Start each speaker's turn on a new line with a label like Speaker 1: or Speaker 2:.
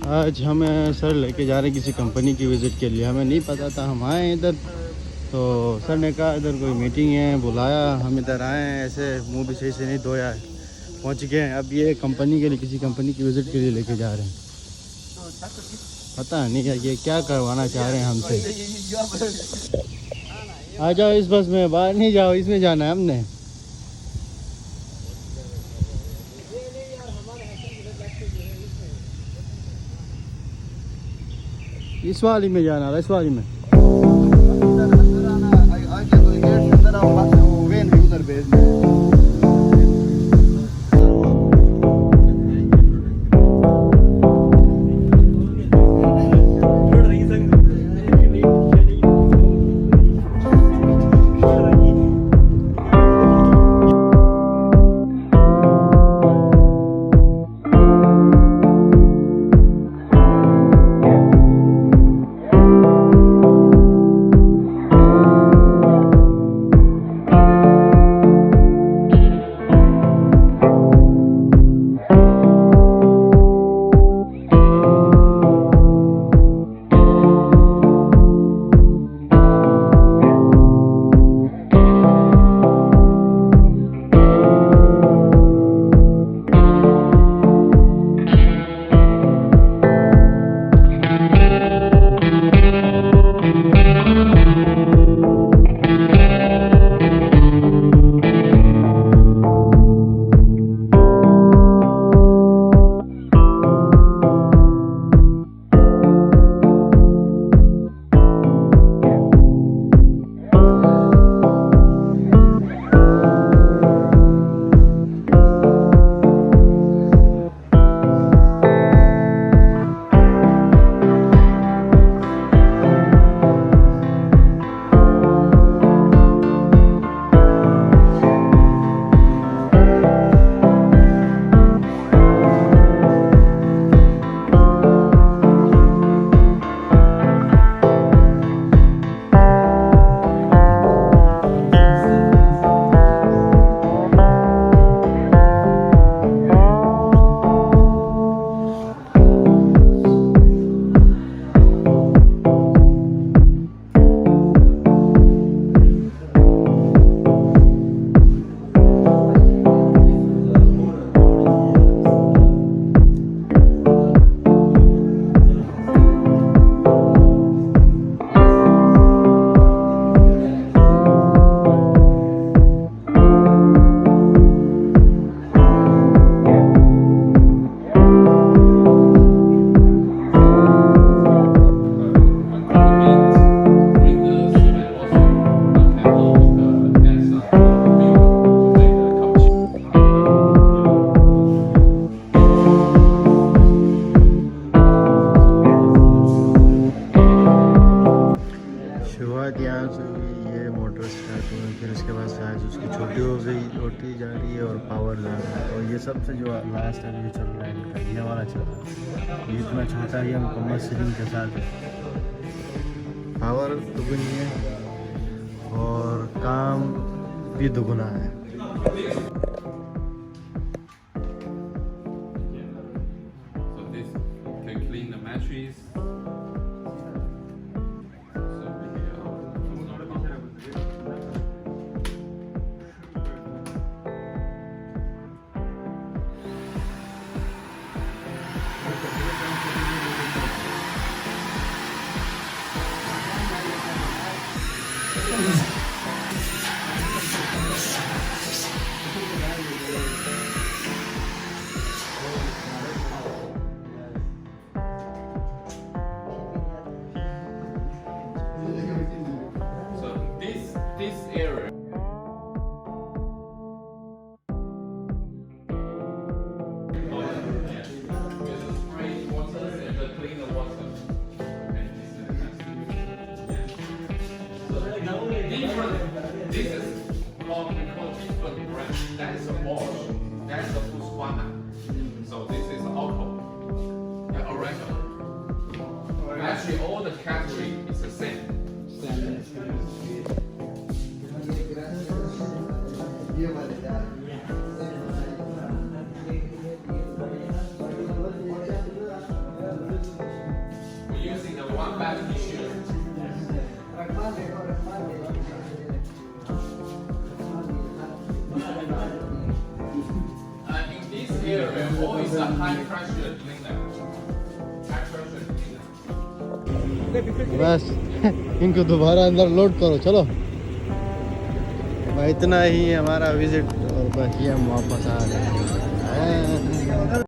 Speaker 1: आज हमें सर लेके जा रहे हैं किसी कंपनी की विज़िट के लिए। हमें नहीं पता था, हम आए इधर तो सर ने कहा इधर कोई मीटिंग है, बुलाया, हम इधर आए हैं। ऐसे मुंह भी सही से नहीं धोया है, पहुंच गए हैं। अब ये कंपनी के लिए, किसी कंपनी की विज़िट के लिए लेके जा रहे हैं। पता नहीं ये क्या करवाना चाह रहे हैं हमसे। आ जाओ इस बस में, बाहर नहीं जाओ, इसमें जाना है हमने। इस वाली में जाना है, इस वाली में। ये मोटर स्टार्ट हुई, फिर उसके बाद शायद उसकी छोटी हो गई, छोटी जा रही है और पावर जा रहा है। और ये सबसे जो लास्ट अभी ये चल रहा है इनका, ये वाला चल रहा है। ये इतना छोटा है, मुकम्मल सीलिंग के साथ है। पावर दुगनी है और काम भी दुगना है।
Speaker 2: This is called, we call different brand. That is a Bosch. That is a Husqvarna. So this is Alco. Yeah, original. Actually, all the category is the same. a high pressure cleaner. High pressure cleaner.
Speaker 1: बस इनको दोबारा अंदर load करो चलो भाई। इतना ही हमारा visit और बाकी हम वापस आ रहे हैं।